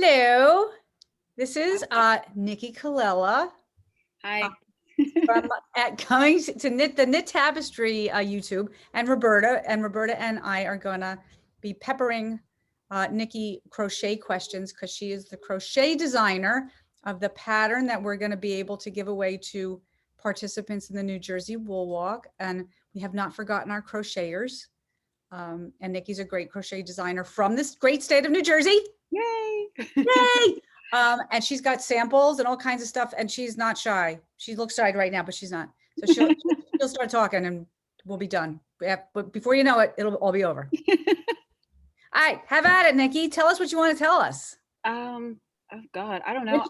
Hello, this is Nikki Colella uh, Hi. from coming to knit the Knit Tapestry YouTube, and Roberta and I are gonna be peppering Nikki crochet questions because she is the crochet designer of the pattern that we're going to be able to give away to participants in the New Jersey Wool Walk, and we have not forgotten our crocheters. And Nikki's a great crochet designer from this great state of New Jersey. Yay. Yay! And she's got samples and all kinds of stuff, and she's not shy. She looks shy right now, but she's not. So she'll start talking, and we'll be done. But before you know it, it'll all be over. All right, have at it, Nikki. Tell us what you want to tell us. Oh God, I don't know.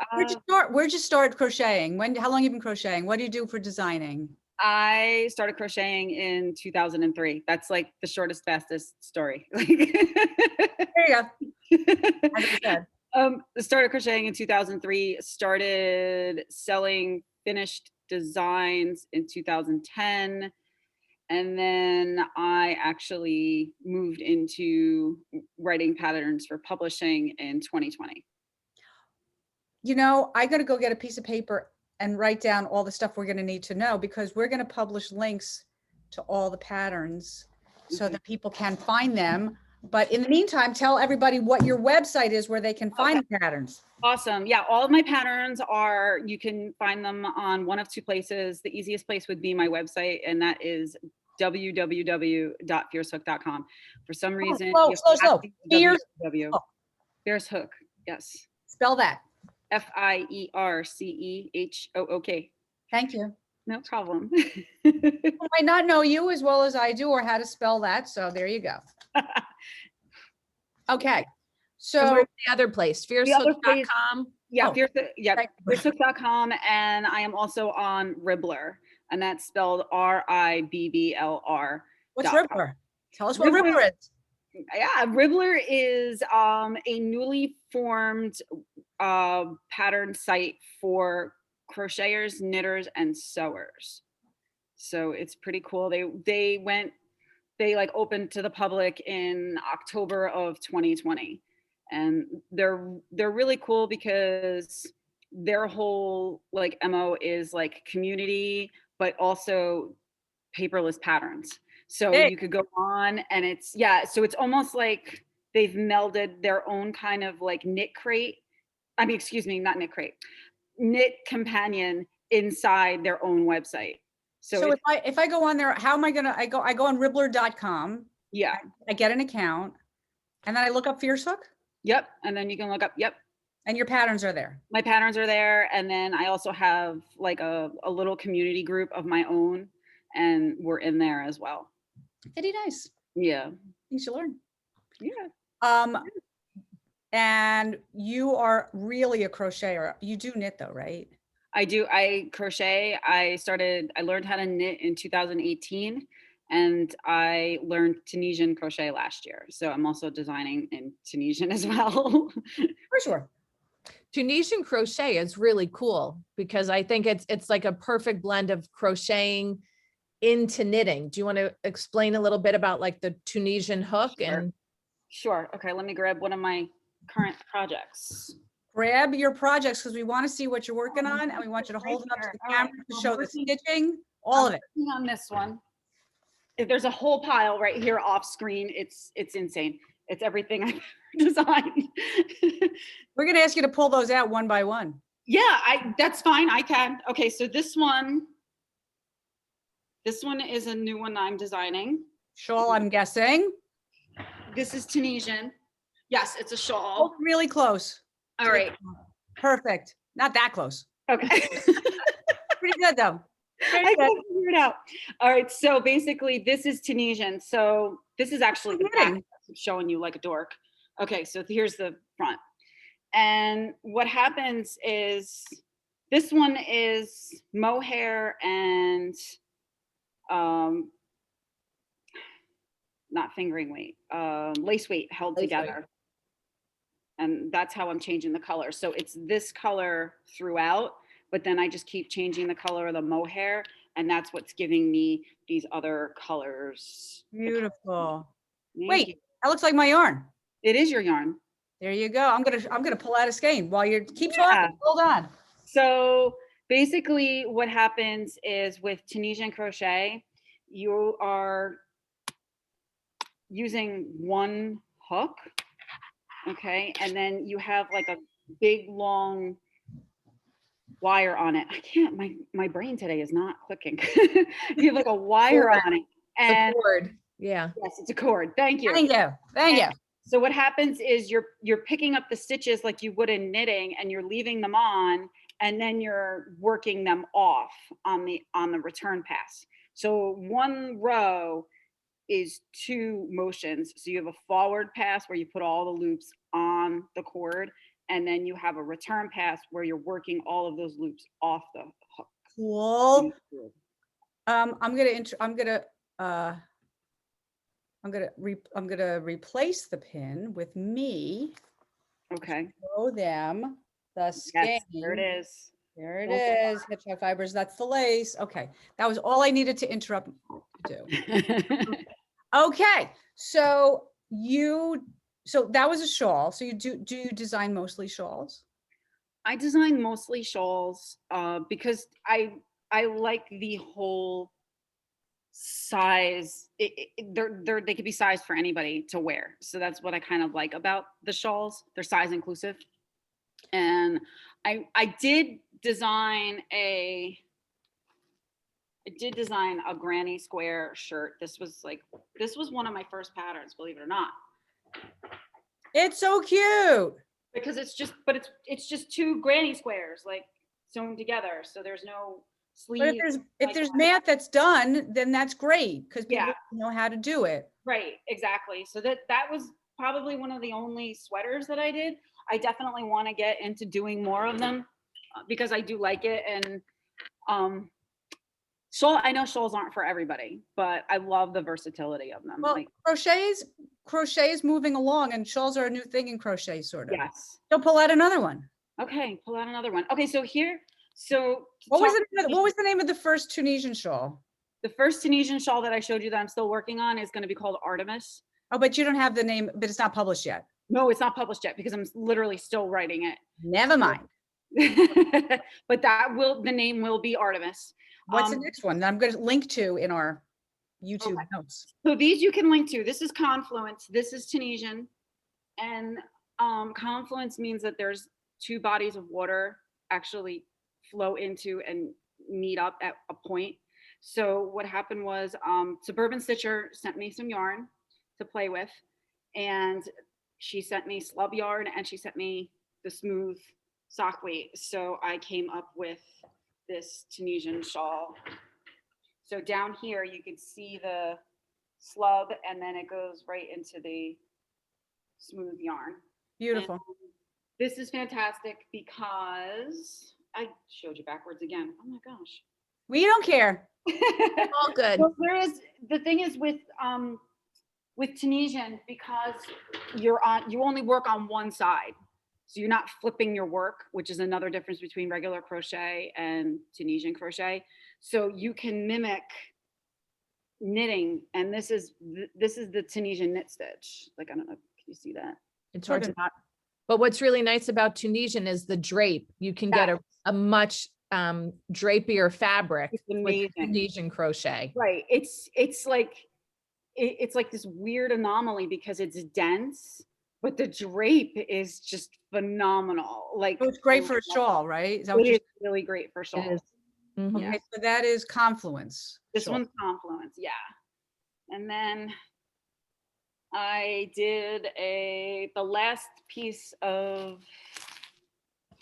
Where'd you start crocheting? How long have you been crocheting? What do you do for designing? I started crocheting in 2003. That's like the shortest, fastest story. There you go. As I said. Started crocheting in 2003, started selling finished designs in 2010. And then I actually moved into writing patterns for publishing in 2020. You know, I got to go get a piece of paper and write down all the stuff we're going to need to know, because we're going to publish links to all the patterns so that people can find them. But in the meantime, tell everybody what your website is where they can find the patterns. Awesome. Yeah, all of my patterns you can find them on one of two places. The easiest place would be my website, and that is www.fiercehook.com. For some reason, slow. Fiercehook, yes. Spell that. Fiercehook. Thank you. No problem. I might not know you as well as I do, or how to spell that, so there you go. Okay, so the other place, fiercehook.com. Yeah, fiercehook.com, and I am also on Ribbler, and that's spelled RIBBLR. What's Ribbler? Tell us what Ribbler is. Yeah, Ribbler is a newly formed pattern site for crocheters, knitters, and sewers. So it's pretty cool. They opened to the public in October of 2020, and they're really cool because their whole MO is community, but also paperless patterns. So you could go on, and so it's almost like they've melded their own kind of knit crate. I mean, excuse me, not knit crate, knit companion inside their own website. So if I go on there, how am I gonna? I go on Ribbler.com. Yeah. I get an account, and then I look up Fiercehook. Yep, and then you can look up. Yep. And your patterns are there. My patterns are there, and then I also have a little community group of my own, and we're in there as well. Pretty nice. Yeah. Things you learn. Yeah. And you are really a crocheter. You do knit though, right? I do. I crochet. I learned how to knit in 2018, and I learned Tunisian crochet last year. So I'm also designing in Tunisian as well. For sure. Tunisian crochet is really cool because I think it's like a perfect blend of crocheting into knitting. Do you want to explain a little bit about the Tunisian hook? Sure. Sure. Okay, let me grab one of my current projects. Grab your projects, because we want to see what you're working on, and we want you to hold it up to the camera to show the stitching, all of it. On this one, if there's a whole pile right here off screen, it's insane. It's everything I've designed. We're going to ask you to pull those out one by one. Yeah, that's fine. I can. Okay, so this one is a new one I'm designing. Shawl, I'm guessing. This is Tunisian. Yes, it's a shawl. Oh, really close. All right. Perfect. Not that close. Okay. Pretty good though. I can figure it out. All right. So basically this is Tunisian. So this is actually the back. I'm showing you like a dork. Okay. So here's the front. And what happens is this one is mohair and not fingering weight, lace weight held together. And that's how I'm changing the color. So it's this color throughout, but then I just keep changing the color of the mohair, and that's what's giving me these other colors. Beautiful. Wait, that looks like my yarn. It is your yarn. There you go. I'm gonna pull out a skein while you're keep Yeah. talking. Hold on. So basically what happens is with Tunisian crochet, you are using one hook, okay? And then you have like a big long wire on it. I can't, my brain today is not clicking. You have like a wire on it. The And cord. Yeah. yes, it's a cord. Thank you. Thank you. Thank you. So what happens is you're picking up the stitches like you would in knitting, and you're leaving them on, and then you're working them off on the return pass. So one row is 2 motions. So you have a forward pass where you put all the loops on the cord, and then you have a return pass where you're working all of those loops off the hook. Cool. I'm gonna replace the pin with me. Okay. Show them the skein. Yes, there it is. There it is. Hedgehog fibers. That's the lace. Okay, that was all I needed to interrupt to do. Okay, so that was a shawl. So do you design mostly shawls? I design mostly shawls because I like the whole size. They could be sized for anybody to wear. So that's what I kind of like about the shawls. They're size inclusive. And I did design a granny square shirt. This was one of my first patterns, believe it or not. It's so cute. Because it's just 2 granny squares like sewn together. So there's no sleeve. But if there's math that's done, then that's great because people Yeah. know how to do it. Right, exactly. So that was probably one of the only sweaters that I did. I definitely want to get into doing more of them because I do like it. And I know shawls aren't for everybody, but I love the versatility of them. Well, Like, crochet is moving along, and shawls are a new thing in crochet, sort of. yes. So pull out another one. Okay, pull out another one. Okay, so here, so What was the name of the first Tunisian shawl? the first Tunisian shawl that I showed you that I'm still working on is going to be called Artemis. Oh, but you don't have the name, but it's not published yet. No, it's not published yet because I'm literally still writing it. Never mind. But the name will be Artemis. What's the next one that I'm going to link to in our YouTube notes? So these you can link to. This is Confluence. This is Tunisian. And confluence means that there's 2 bodies of water actually flow into and meet up at a point. So what happened was Suburban Stitcher sent me some yarn to play with. And she sent me slub yarn and she sent me the smooth sock weight. So I came up with this Tunisian shawl. So down here you could see the slub and then it goes right into the smooth yarn. Beautiful. And this is fantastic because I showed you backwards again. Oh my gosh. We don't care. All good. Well, the thing is with Tunisian, because you only work on one side. So you're not flipping your work, which is another difference between regular crochet and Tunisian crochet. So you can mimic knitting, and this is the Tunisian knit stitch. Like, I don't know, can you see that? It's hard to not. But what's really nice about Tunisian is the drape. You can get a much drapier fabric with Tunisian crochet. Right. It's like this weird anomaly because it's dense, but the drape is just phenomenal. Like, it's great for a shawl, right? Is that it is really great for shawls. Mm-hmm. Okay, so that is Confluence. This one's Confluence, yeah. And then I did the last piece of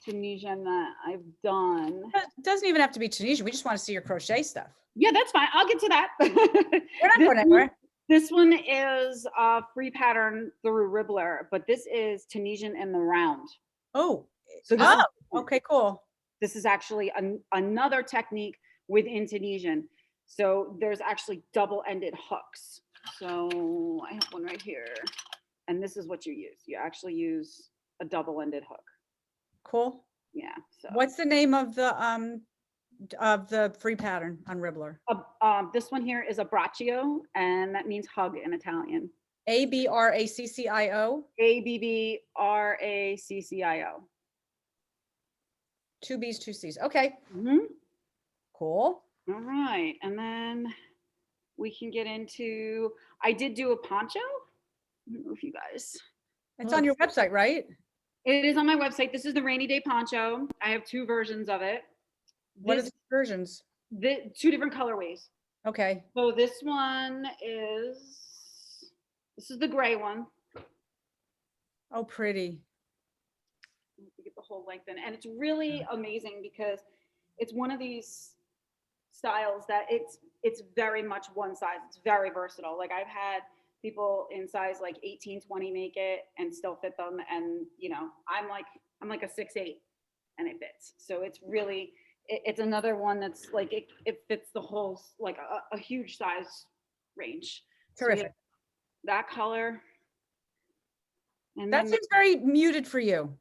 Tunisian that I've done. It doesn't even have to be Tunisian. We just want to see your crochet stuff. Yeah, that's fine. I'll get to that. We're not going anywhere. This one is a free pattern through Ribbler, but this is Tunisian in the round. Oh, So okay, cool. This is actually another technique within Tunisian. So there's actually double-ended hooks. So I have one right here. And this is what you use. You actually use a double-ended hook. Cool. Yeah. So What's the name of the free pattern on Ribbler? this one here is a braccio, and that means hug in Italian. ABRACCIO, ABBRACCIO. 2 B's, 2 C's. Okay, Mhm. cool. All right, and then we can get into, I did do a poncho. I don't know if you guys, It's on your website, right? it is on my website. This is the rainy day poncho. I have 2 versions of it. What are This, the versions? the 2 different colorways. Okay. So this one this is the gray one. Oh, pretty. You get the whole length in, and it's really amazing because it's one of these styles that it's very much one size. It's very versatile. Like I've had people in size like 18, 20 make it and still fit them, and you know, I'm like a 6'8" and it fits. So it's really, it's another one that's like it fits the whole, like a huge size range. So we have Terrific. that color. And That then seems very muted for you.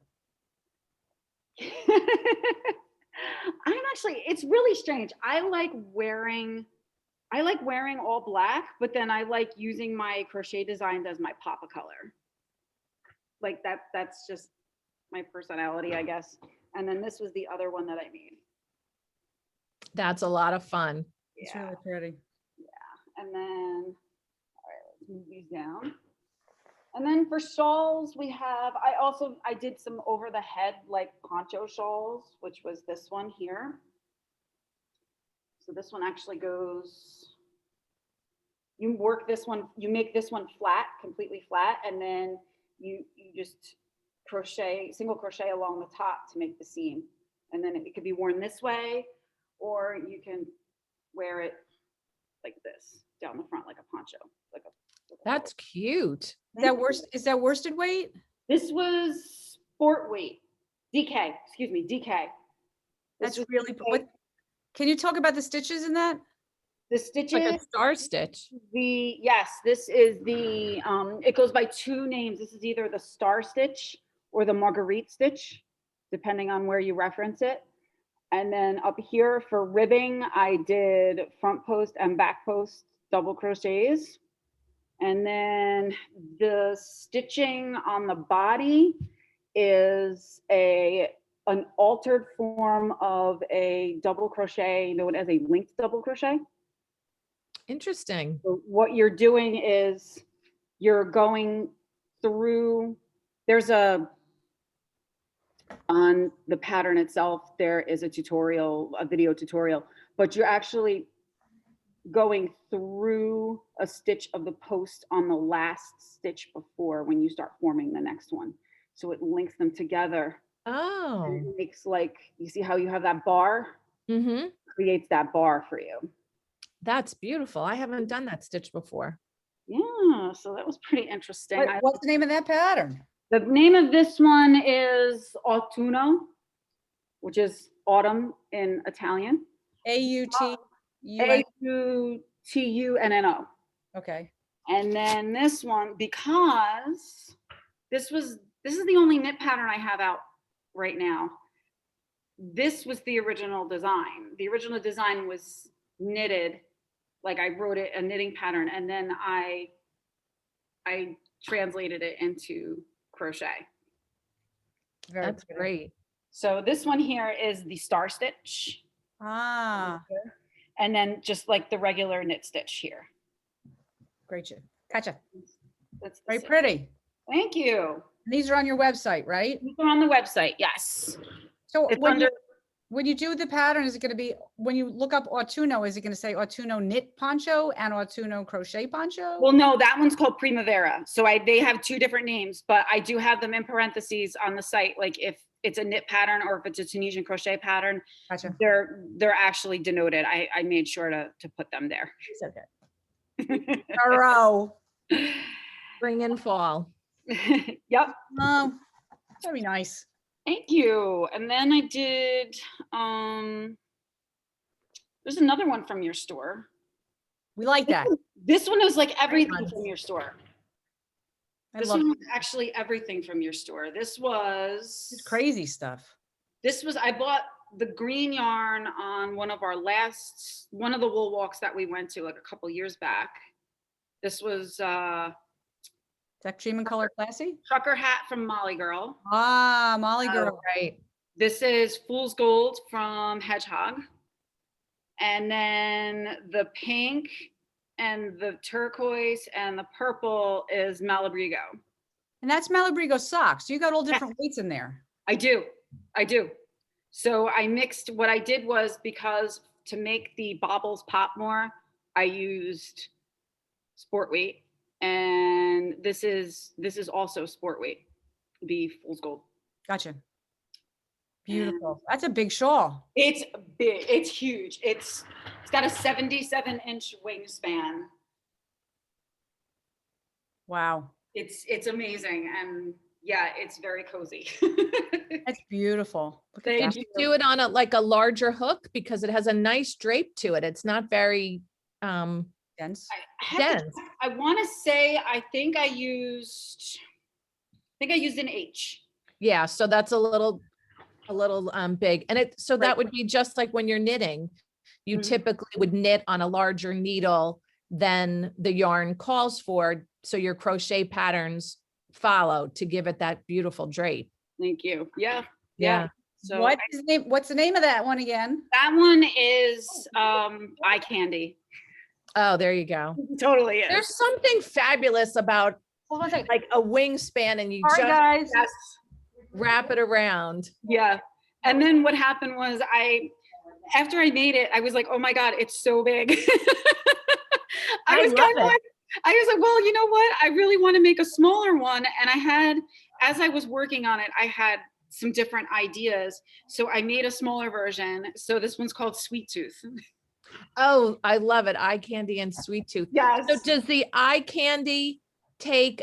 I'm actually, it's really strange. I like wearing all black, but then I like using my crochet designs as my pop of color. Like that's just my personality, I guess. And then this was the other one that I made. That's a lot of fun. It's Yeah. really pretty. And then, all right, let's move these down. And then for shawls, we have, I did some over the head like poncho shawls, which was this one here. So this one actually goes, you work this one, you make this one flat, completely flat, and then you just crochet, single crochet along the top to make the seam. And then it could be worn this way, or you can wear it like this down the front, like a poncho, like a. That's cute. Is that worsted weight? This was sport weight, DK, excuse me, DK. This That's was really, DK. what, can you talk about the stitches in that? The stitches, Like a star stitch. yes, this is the, it goes by 2 names. This is either the star stitch or the marguerite stitch, depending on where you reference it. And then up here for ribbing, I did front post and back post double crochets. And then the stitching on the body is an altered form of a double crochet known as a linked double crochet. Interesting. So what you're doing is you're going through, on the pattern itself, there is a tutorial, a video tutorial, but you're actually going through a stitch of the post on the last stitch before when you start forming the next one. So it links them together. Oh. And it makes, like, you see how you have that bar? Mm-hmm. Creates that bar for you. That's beautiful. I haven't done that stitch before. Yeah, so that was pretty interesting. What's the name of that pattern? The name of this one is Autunno, which is autumn in Italian. AUTUN. AUTUNNO. Okay. And then this one, because this is the only knit pattern I have out right now. This was the original design. The original design was knitted, like I wrote it a knitting pattern, and then I translated it into crochet. That's great. So this one here is the star stitch. Ah, And then just like the regular knit stitch here. great. Gotcha. That's Very pretty. Thank you. And these are on your website, right? These are on the website, yes. So It's when you do the pattern, is it going to be, when you look up Autunno, is it going to say Autunno knit poncho and Autunno crochet poncho? Well, no, that one's called Primavera. So they have 2 different names, but I do have them in parentheses on the site. Like if it's a knit pattern or if it's a Tunisian crochet pattern, Gotcha. they're actually denoted. I made sure to put them there. It's okay. Thorough. Spring and fall. Yep. Oh, very nice. Thank you. And then I did, there's another one from your store. We like that. This one was like everything from your store. This love one was actually everything from your store. This was It's crazy stuff. I bought the green yarn on one of the wool walks that we went to like a couple years back. This was that Dream in Color Classy? Trucker hat from Molly Girl. Ah, Molly Girl. Right. This is Fool's Gold from Hedgehog. And then the pink and the turquoise and the purple is Malabrigo. And that's Malabrigo socks. You got all different weights in there. I do. So I mixed, what I did was, because to make the baubles pop more, I used sport weight. And this is also sport weight, the Fool's Gold. Gotcha. Beautiful. That's a big shawl. It's big. It's huge. It's got a 77-inch wingspan. Wow. It's amazing, and yeah, it's very cozy. That's beautiful. Look at Thank that. you. Do it on a larger hook because it has a nice drape to it. It's not very Dense. dense. I want to say I think I used an H. Yeah, so that's a little big. And so that Right. would be just like when you're knitting, you Mhm. typically would knit on a larger needle than the yarn calls for. So your crochet patterns follow to give it that beautiful drape. Thank you. Yeah. Yeah. So What's the name of that one again? that one is eye candy. Oh, there you go. Totally is. There's something fabulous about Hold on a second. like a wingspan and you All right, just guys. Yes. wrap it around. Yeah. And then what happened was after I made it, I was like, oh my God, it's so big. I was love kind of it. like, I was like, well, you know what? I really want to make a smaller one. And as I was working on it, I had some different ideas. So I made a smaller version. So this one's called Sweet Tooth. Oh, I love it. Eye candy and sweet tooth. Yes. So does the eye candy take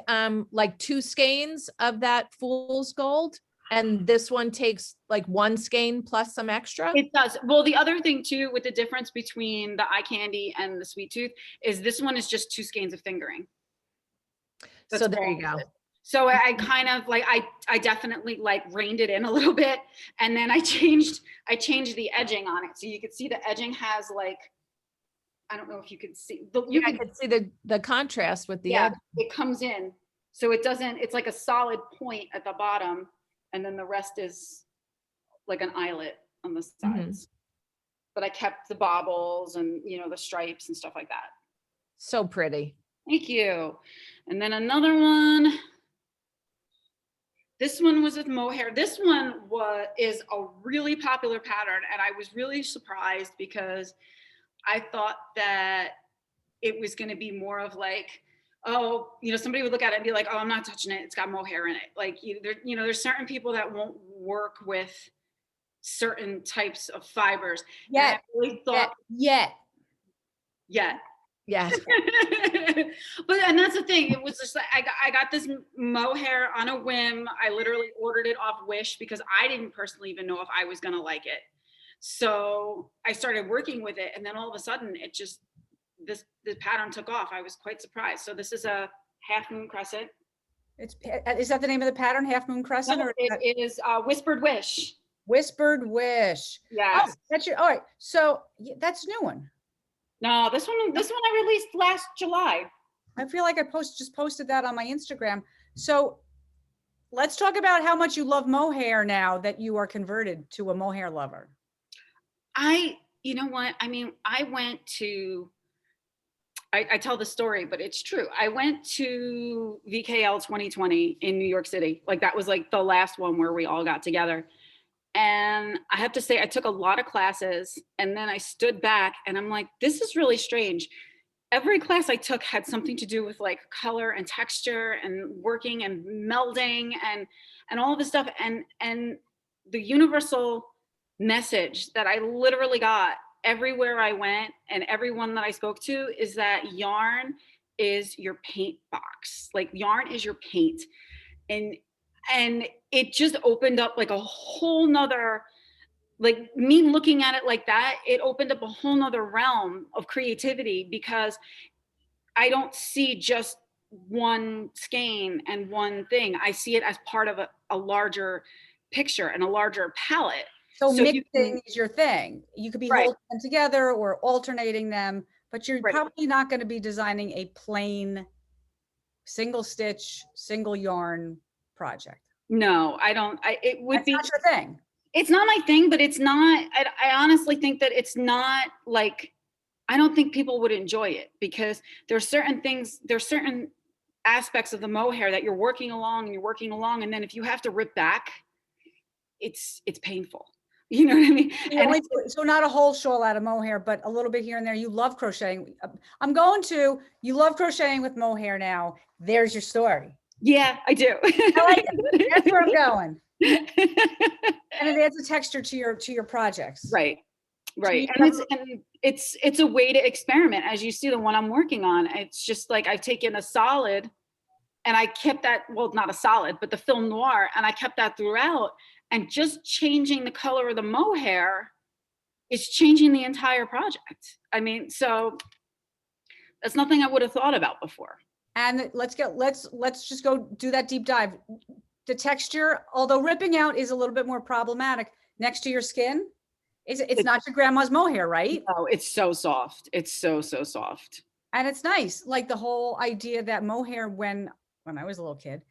like 2 skeins of that fool's gold? And this one takes like 1 skein plus some extra? It does. Well, the other thing too, with the difference between the eye candy and the Sweet Tooth, is this one is just 2 skeins of fingering. So there you all go. it is. So I kind of like, I definitely like reined it in a little bit. And then I changed the edging on it. So you could see the edging has like, I don't know if you could see. I could see the contrast with the Yeah, edge. it comes in. So it's like a solid point at the bottom. And then the rest is like an eyelet on the sides. But I kept the baubles and, the stripes and stuff like that. So pretty. Thank you. And then another one. This one was with mohair. This one is a really popular pattern. And I was really surprised because I thought that it was going to be more of like, oh, somebody would look at it and be like, oh, I'm not touching it. It's got mohair in it. Like, there's certain people that won't work with certain types of fibers. Yet. Yeah. Yes. And that's the thing. It was just like, I got this mohair on a whim. I literally ordered it off Wish because I didn't personally even know if I was going to like it. So I started working with it. And then all of a sudden the pattern took off. I was quite surprised. So this is a half moon crescent. Is that the name of the pattern, Half Moon Crescent? No, it is Whispered Wish. Whispered Wish. Yes. Oh, that's all right. So that's a new one. No, this one I released last July. I feel like I just posted that on my Instagram. So let's talk about how much you love mohair now that you are converted to a mohair lover. You know what? I mean, I tell the story, but it's true. I went to VKL 2020 in New York City. Like that was like the last one where we all got together. And I have to say, I took a lot of classes and then I stood back and I'm like, this is really strange. Every class I took had something to do with like color and texture and working and melding and all this stuff. And the universal message that I literally got everywhere I went and everyone that I spoke to is that yarn is your paint box. Like yarn is your paint. And it just opened up like a whole nother, like me looking at it like that, it opened up a whole nother realm of creativity because I don't see just one skein and one thing. I see it as part of a larger picture and a larger palette. So mixing is your thing. You could be holding them together or alternating them, but you're probably not going to be designing a plain single stitch, single yarn project? No, I don't. It would That's be. not your thing. It's not my thing, but it's not. I honestly think that it's not like. I don't think people would enjoy it because there's certain things. There's certain aspects of the mohair that you're working along and then if you have to rip back, it's painful. You know what I mean? So not a whole shawl out of mohair, but a little bit here and there. You love crocheting. You love crocheting with mohair now. There's your story. Yeah, I do. I like it. That's where I'm going. And it adds a texture to your projects. Right. And it's a way to experiment. As you see the one I'm working on, it's just like I've taken a solid and I kept that, well, not a solid, but the film noir, and I kept that throughout, and just changing the color of the mohair is changing the entire project. I mean, so that's nothing I would have thought about before. And let's just go do that deep dive. The texture, although ripping out is a little bit more problematic next to your skin, it's not your grandma's mohair, right? Oh, it's so soft. It's so soft. And it's nice. Like the whole idea that mohair, when I was a little kid,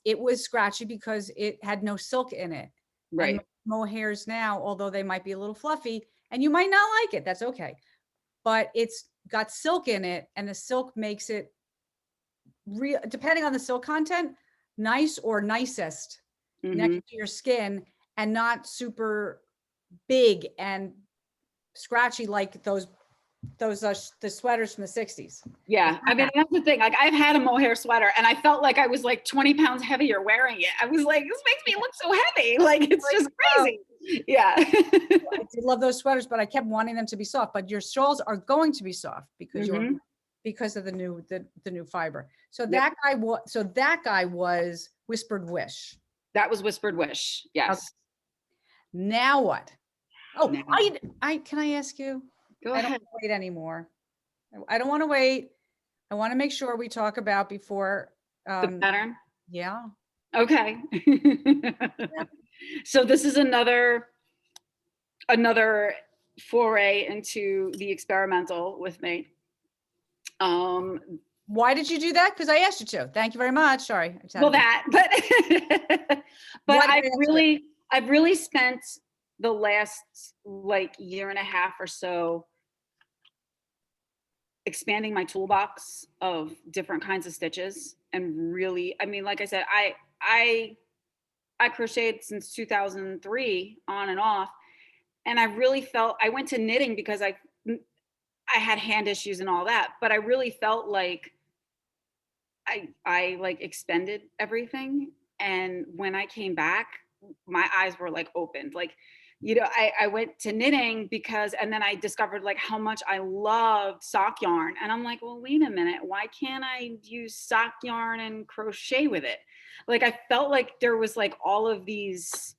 it was scratchy because it had no silk in it. Right. And mohairs now, although they might be a little fluffy and you might not like it, that's okay. But it's got silk in it, and the silk makes it real, depending on the silk content, nice or nicest next to your skin, and not super big and scratchy like the sweaters from the 60s. Yeah, I mean, that's the thing. Like, I've had a mohair sweater and I felt like I was like 20 pounds heavier wearing it. I was like, this makes me look so heavy. Like, it's just crazy. Yeah. I did love those sweaters, but I kept wanting them to be soft. But your shawls are going to be soft because because of the new fiber. So that guy was Whispered Wish. That was Whispered Wish. Yes. Okay. Now what? Oh, I can I ask you? Go I ahead. don't want to wait anymore. I don't want to wait. I want to make sure we talk about before. The pattern? Yeah. Okay. So this is another foray into the experimental with me. Why did you do that? Because I asked you to. Thank you very much. Sorry. Well, but I've really spent the last like year and a half or so expanding my toolbox of different kinds of stitches, and really, I mean, like I said, I crocheted since 2003 on and off, and I really felt I went to knitting because I had hand issues and all that, but I really felt like I like expended everything, and when I came back, my eyes were like opened. Like, you know, I went to knitting because, and then I discovered like how much I loved sock yarn. And I'm like, well, wait a minute, why can't I use sock yarn and crochet with it? Like, I felt like there was like all of these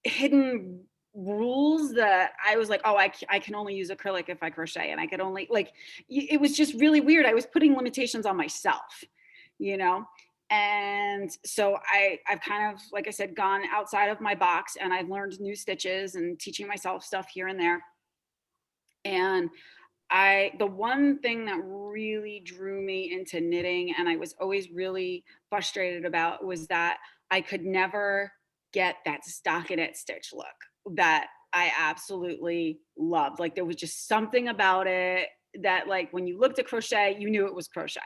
hidden rules that I was like, oh, I can only use acrylic if I crochet, and I could only, like, it was just really weird. I was putting limitations on myself, you know? And so I've kind of, like I said, gone outside of my box, and I've learned new stitches and teaching myself stuff here and there. And the one thing that really drew me into knitting, and I was always really frustrated about, was that I could never get that stockinette stitch look that I absolutely loved. Like, there was just something about it that, like, when you looked at crochet, you knew it was crochet.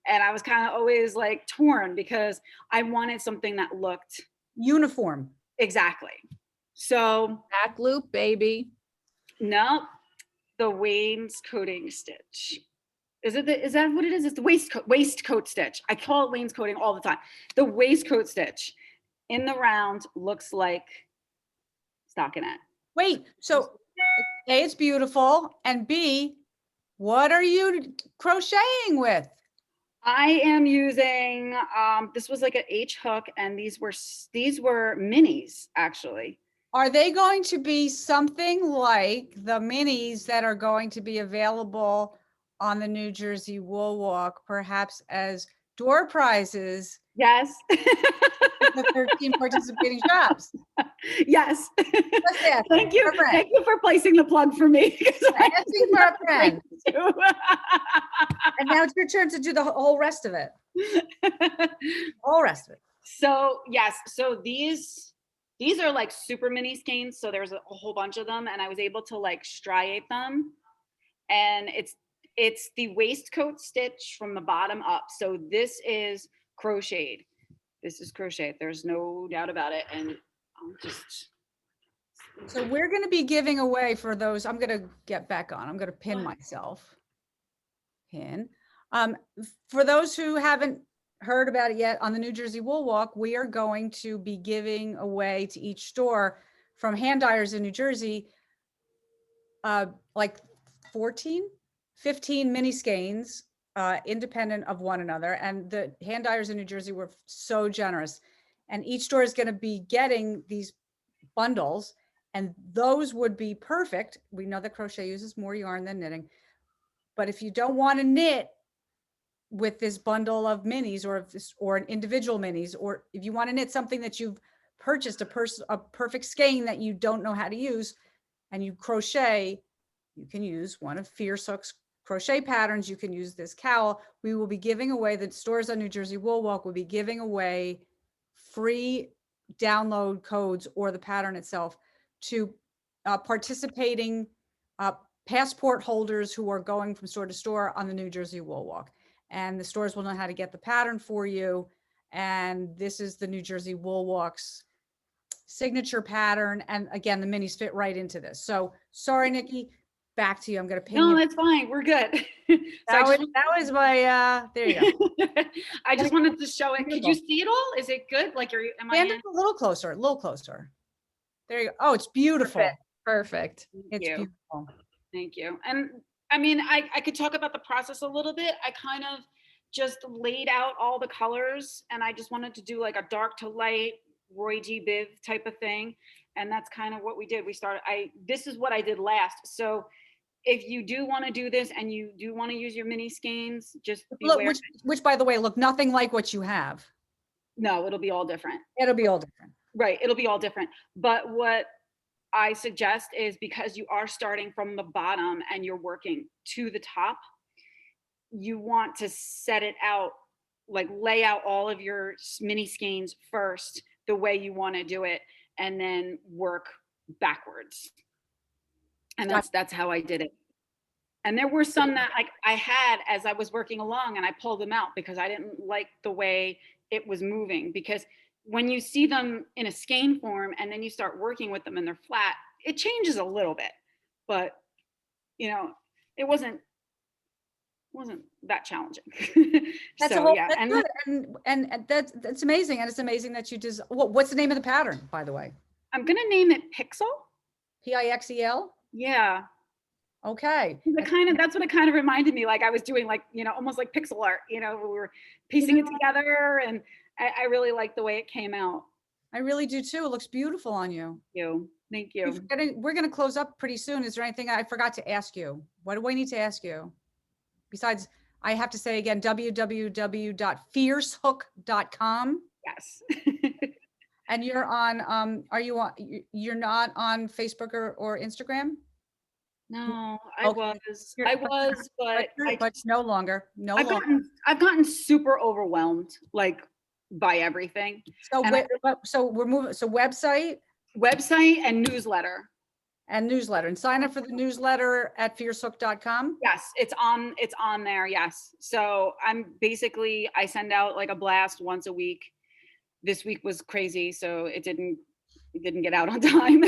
And I was kind of always like torn because I wanted something that looked uniform. Exactly. So back loop, baby. No, the wainscoting stitch. Is that what it is? It's the waistcoat stitch. I call it wainscoting all the time. The waistcoat stitch in the round looks like stockinette. Wait, so A, it's beautiful, and B, what are you crocheting with? I am using, this was like an H hook, and these were minis, actually. Are they going to be something like the minis that are going to be available on the New Jersey Wool Walk, perhaps as door prizes? Yes. The 13 participating shops. Yes. Just asking Thank you. for a friend. Thank you for placing the plug for me. Asking for a friend. And now it's your turn to do the whole rest of it. Whole rest of it. So yes, so these are like super mini skeins. So there's a whole bunch of them, and I was able to like striate them, and it's the waistcoat stitch from the bottom up. So this is crocheted. This is crocheted. There's no doubt about it. And I'll just. So we're going to be giving away for those. I'm going to get back on. I'm going to pin myself. Pin. For those who haven't heard about it yet, on the New Jersey Wool Walk, we are going to be giving away to each store from hand dyers in New Jersey, like 15 mini skeins, independent of one another. And the hand dyers in New Jersey were so generous. And each store is going to be getting these bundles, and those would be perfect. We know that crochet uses more yarn than knitting, but if you don't want to knit with this bundle of minis, or an individual minis, or if you want to knit something that you've purchased, a perfect skein that you don't know how to use, and you crochet, you can use one of Fiercehook's crochet patterns. You can use this cowl. We will be giving away, the stores on New Jersey Wool Walk will be giving away free download codes or the pattern itself to participating passport holders who are going from store to store on the New Jersey Wool Walk. And the stores will know how to get the pattern for you. And this is the New Jersey Wool Walk's signature pattern. And again, the minis fit right into this. So sorry, Nikki, back to you. I'm going to pin No, you. that's fine. We're good. That was my, there you go. I just wanted to show it. Could you see it all? Is it good? Like, am I Stand up a little closer, a little closer. There you go. Oh, it's beautiful. Perfect. It's beautiful. Thank you. And I mean, I could talk about the process a little bit. I kind of just laid out all the colors, and I just wanted to do like a dark to light Roy G. Biv type of thing. And that's kind of what we did. This is what I did last. So if you do want to do this and you do want to use your mini skeins, just look, which by the way, look nothing like what you have. No, it'll be all different. It'll be all different. Right. It'll be all different. But what I suggest is, because you are starting from the bottom and you're working to the top, you want to set it out, like lay out all of your mini skeins first, the way you want to do it, and then work backwards. And that's how I did it. And there were some that I had as I was working along, and I pulled them out because I didn't like the way it was moving. Because when you see them in a skein form and then you start working with them and they're flat, it changes a little bit. But you know, it wasn't that challenging. That's so yeah, that's good. And that's amazing. And it's amazing that you just, what's the name of the pattern, by the way? I'm gonna name it Pixel. Pixel. Yeah. Okay. That's what it kind of reminded me. Like I was doing like, almost like pixel art, we were piecing it together, and I really like the way it came out. I really do too. It looks beautiful on you. Thank you. We're going to close up pretty soon. Is there anything I forgot to ask you? What do I need to ask you? Besides, I have to say again, www.fiercehook.com. Yes. And you're on, you're not on Facebook or Instagram? No, Okay. I was, but no longer. I've gotten super overwhelmed, like, by everything. So we're moving. So website and newsletter. And sign up for the newsletter at fiercehook.com. Yes, it's on there. Yes. So I send out like a blast once a week. This week was crazy, so it didn't get out on time.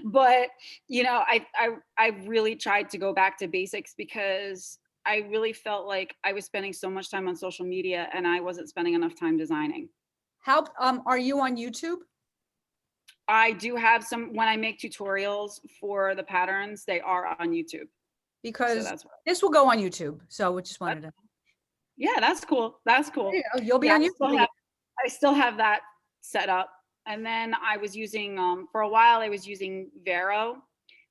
But I really tried to go back to basics, because I really felt like I was spending so much time on social media and I wasn't spending enough time designing. How are you on YouTube? I do have some. When I make tutorials for the patterns, they are on YouTube. Because this will go on YouTube. So we just wanted to. Yeah, that's cool. You'll be on YouTube. I still have that set up. And then I was using, for a while, I was using Vero,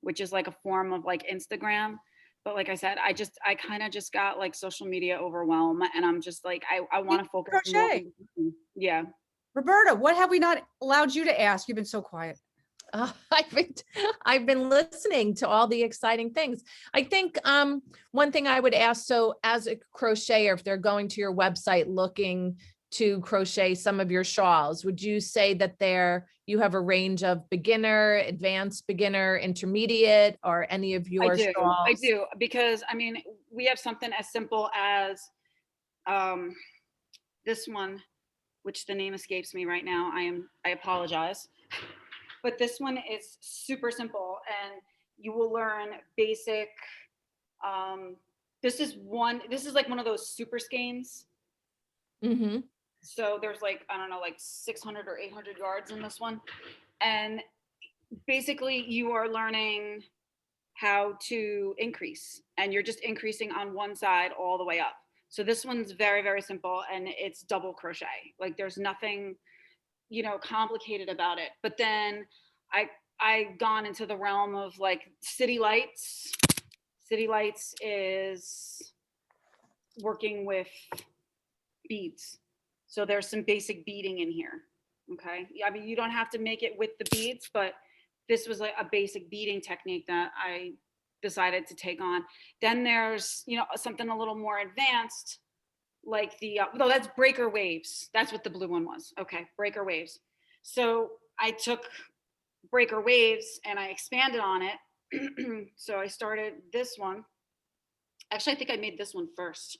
which is like a form of like Instagram. But like I said, I kind of just got like social media overwhelm, and I'm just like, I want to focus. Crochet. Yeah. Roberta, what have we not allowed you to ask? You've been so quiet. I've been listening to all the exciting things. I think one thing I would ask, so as a crocheter, if they're going to your website looking to crochet some of your shawls, would you say that you have a range of beginner, advanced beginner, intermediate, or any of your shawls? I do, because I mean, we have something as simple as this one, which the name escapes me right now. I apologize. But this one is super simple, and you will learn basic. This is like one of those super skeins. Mm-hmm. So there's like, I don't know, like 600 or 800 yards in this one. And basically you are learning how to increase, and you're just increasing on one side all the way up. So this one's very, very simple, and it's double crochet. Like there's nothing, complicated about it. But then I gone into the realm of like City Lights. City Lights is working with beads. So there's some basic beading in here. Okay. I mean, you don't have to make it with the beads, but this was like a basic beading technique that I decided to take on. Then there's, something a little more advanced, like no, that's breaker waves. That's what the blue one was. Okay, breaker waves. So I took breaker waves and I expanded on it. So I started this one. Actually, I think I made this one first.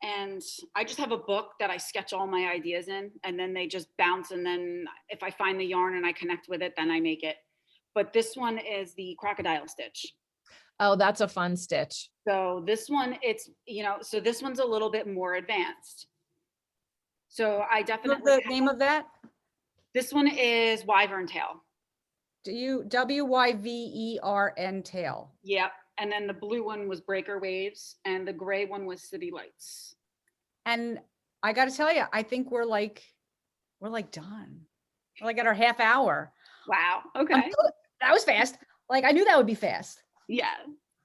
And I just have a book that I sketch all my ideas in, and then they just bounce. And then if I find the yarn and I connect with it, then I make it. But this one is the crocodile stitch. Oh, that's a fun stitch. So this one, it's, so this one's a little bit more advanced. So I definitely. What's the name of that? This one is Wyvern Tail. WYVERN tail. Yep. And then the blue one was Breaker Waves, and the gray one was City Lights. And I got to tell you, I think we're like done. We're like at our half hour. Wow. Okay. That was fast. Like I knew that would be fast. Yeah.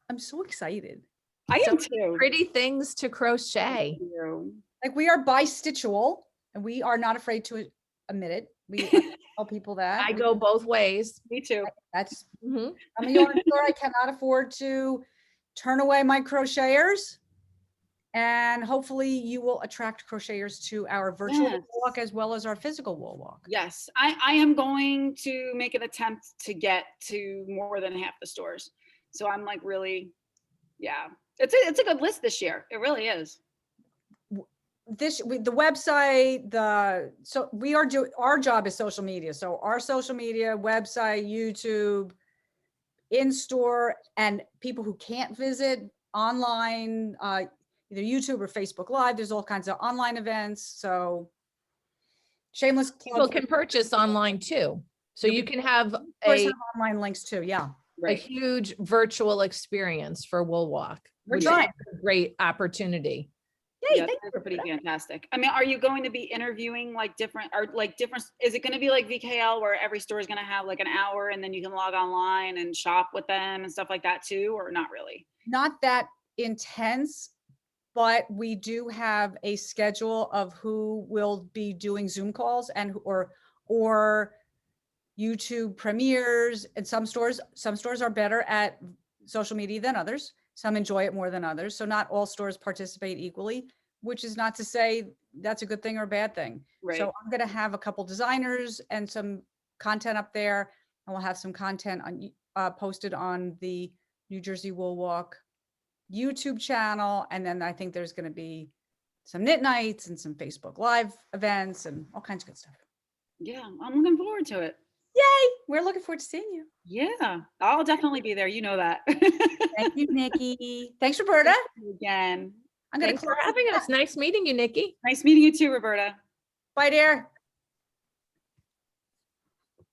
I'm so excited. I am too. Pretty things to crochet. Like we are bistitchual, and we are not afraid to admit it. We tell people that. I go both ways. Me too. That's Mm-hmm. I'm a yarn store. I cannot afford to turn away my crocheters. And hopefully you will attract crocheters to our virtual wool walk as well as our physical wool walk. Yes, I am going to make an attempt to get to more than half the stores. So I'm like really, yeah, it's a good list this year. It really is. The website, so we are doing, our job is social media. So our social media, website, YouTube, in-store, and people who can't visit online, either YouTube or Facebook Live. There's all kinds of online events. So shameless plug. People can purchase online too. So you can have a online links too. Yeah. a huge virtual experience for Wool Walk. We're which is trying. a great opportunity. Yay, Yeah, thank that's you. pretty fantastic. I mean, are you going to be interviewing like different, is it going to be like VKL where every store is going to have like an hour and then you can log online and shop with them and stuff like that too, or not really? Not that intense, but we do have a schedule of who will be doing Zoom calls and or YouTube premieres. And some stores are better at social media than others. Some enjoy it more than others. So not all stores participate equally, which is not to say that's a good thing or a bad thing. Right. So I'm going to have a couple designers and some content up there, and we'll have some content on posted on the New Jersey Wool Walk YouTube channel. And then I think there's going to be some knit nights and some Facebook Live events and all kinds of good stuff. Yeah, I'm looking forward to it. Yay! We're looking forward to seeing you. Yeah, I'll definitely be there. You know that. Thank you, Nikki. Thanks, Roberta. Thank you again. I'm going Thanks for having us. Nice meeting you, Nikki. Nice meeting you too, Roberta. Bye, dear.